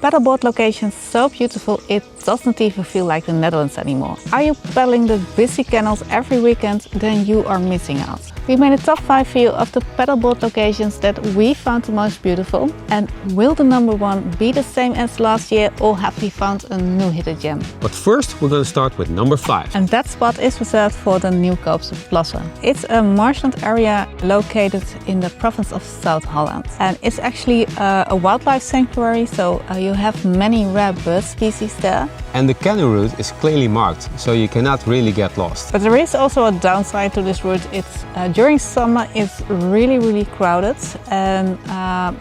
paddleboard location so beautiful it doesn't even feel like the Netherlands anymore. Are you paddling the busy canals every weekend? Then you are missing out. We made a top 5 view of the paddleboard locations that we found the most beautiful. And will the number 1 be the same as last year, or have we found a new hidden gem? But first we're going to start with number 5. And that spot is reserved for the Nieuwkoopse Plassen. It's a marshland area located in the province of South Holland. And it's actually a wildlife sanctuary, so you have many rare bird species there. And the canal route is clearly marked, so you cannot really get lost. But there is also a downside to this route. It's during summer it's really crowded, and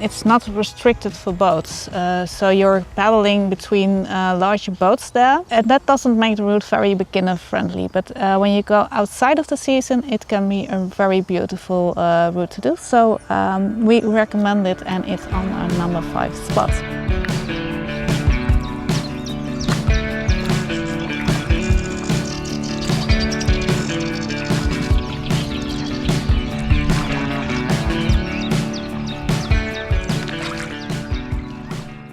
it's not restricted for boats. So you're paddling between larger boats there, and that doesn't make the route very beginner friendly. But when you go outside of the season, it can be a very beautiful route to do. So we recommend it, and it's on our number 5 spot.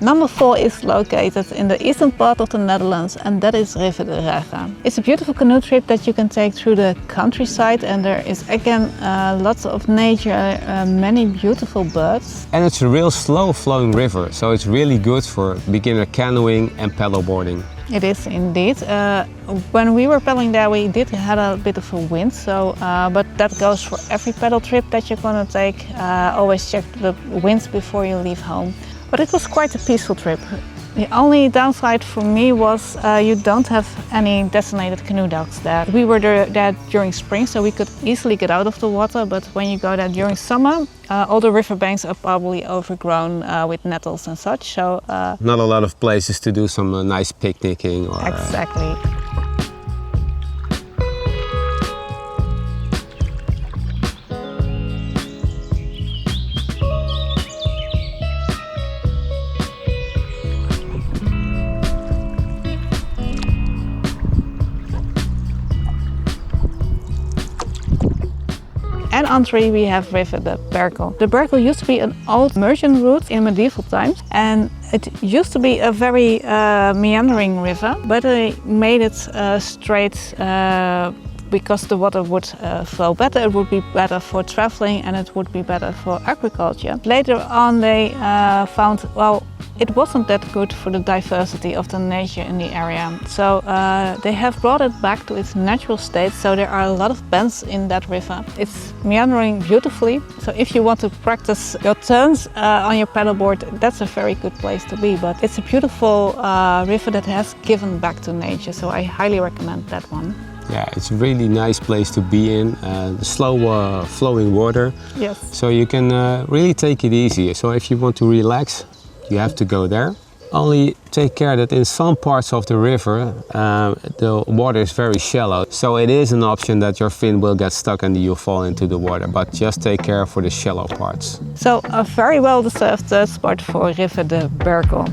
Number 4 is located in the eastern part of the Netherlands, and that is River de Rega. It's a beautiful canoe trip that you can take through the countryside, and there is again lots of nature, many beautiful birds. And it's a real slow flowing river, so it's really good for beginner canoeing and paddleboarding. It is indeed. When we were paddling there, we did have a bit of a wind, so but that goes for every paddle trip that you're gonna take. Always check the winds before you leave home. But it was quite a peaceful trip. The only downside for me was you don't have any designated canoe docks there. We were there during spring, so we could easily get out of the water, but when you go there during summer, all the riverbanks are probably overgrown with nettles and such. So not a lot of places to do some nice picnicking. Or, exactly. And on 3 we have River de Berkel. The Berkel used to be an old merchant route in medieval times, and it used to be a very meandering river, but they made it straight because the water would flow better. It would be better for traveling, and it would be better for agriculture. Later on they found, well, it wasn't that good for the diversity of the nature in the area. So they have brought it back to its natural state, so there are a lot of bends in that river. It's meandering beautifully, so if you want to practice your turns on your paddleboard, that's a very good place to be. But it's a beautiful river that has given back to nature, so I highly recommend that one. Yeah, it's a really nice place to be in, the slow flowing water. Yes. So you can really take it easy. So if you want to relax, you have to go there. Only take care that in some parts of the river the water is very shallow. So it is an option that your fin will get stuck and you'll fall into the water, but just take care for the shallow parts. So a very well deserved spot for River de Berkel.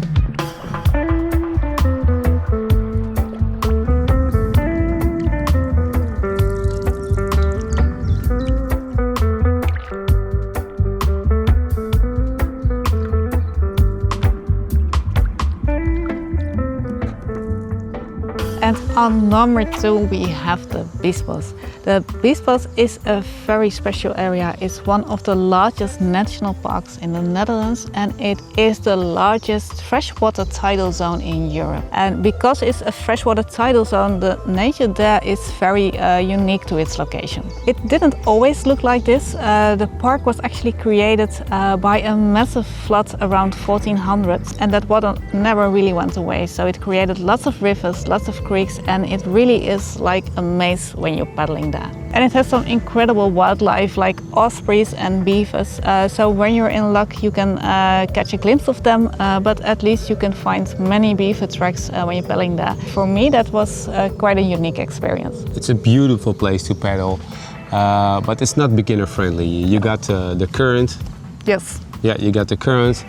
And on number 2 we have the Biesbos. The Biesbos is a very special area. It's one of the largest national parks in the Netherlands, and it is the largest freshwater tidal zone in Europe. And because it's a freshwater tidal zone, the nature there is very unique to its location. It didn't always look like this. The park was actually created by a massive flood around 1400, and that water never really went away. So it created lots of rivers, lots of creeks, and it really is like a maze when you're paddling there. And it has some incredible wildlife like ospreys and beavers. So when you're in luck you can catch a glimpse of them, but at least you can find many beaver tracks when you're paddling there. For me that was quite a unique experience. It's a beautiful place to paddle, but it's not beginner friendly. You got the current. Yes. Yeah, you got the current.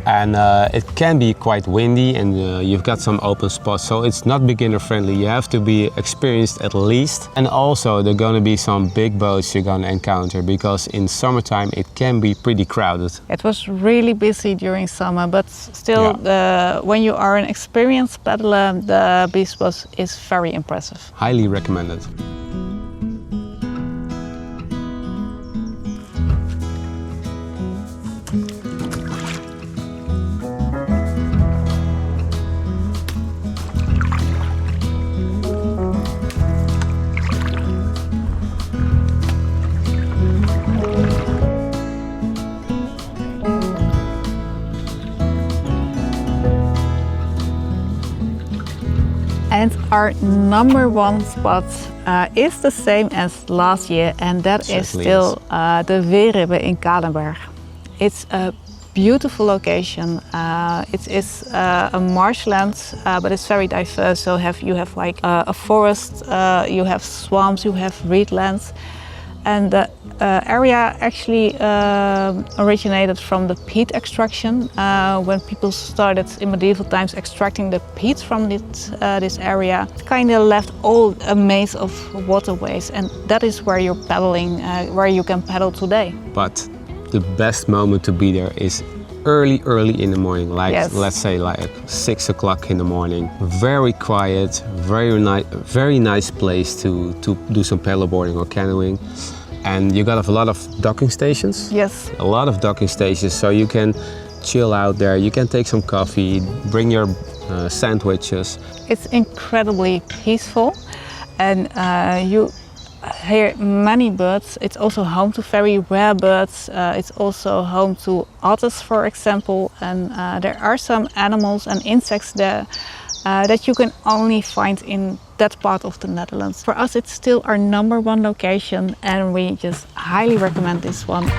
And it can be quite windy, and you've got some open spots, so it's not beginner friendly. You have to be experienced at least. And also there are going to be some big boats you're going to encounter, because in summertime it can be pretty crowded. It was really busy during summer, but still, when you are an experienced paddler, the beach bus is very impressive. Highly recommended. And our number one spot is the same as last year, and that is still the Weerribbe in Kadenberg. It's a beautiful location. It is a marshland, but it's very diverse. So you have like a forest, you have swamps, you have reedlands. And the area actually originated from the peat extraction. When people started in medieval times extracting the peat from this area, it kind of left all a maze of waterways, and that is where you're paddling, where you can paddle today. But the best moment to be there is early in the morning, like let's say like 6 o'clock in the morning. Very quiet, very nice place to do some paddleboarding or canoeing. And you got a lot of docking stations. Yes. A lot of docking stations, so you can chill out there. You can take some coffee, bring your sandwiches. It's incredibly peaceful, and you hear many birds. It's also home to very rare birds. It's also home to otters, for example, and there are some animals and insects there that you can only find in that part of the Netherlands. For us, it's still our number one location, and we just highly recommend this one.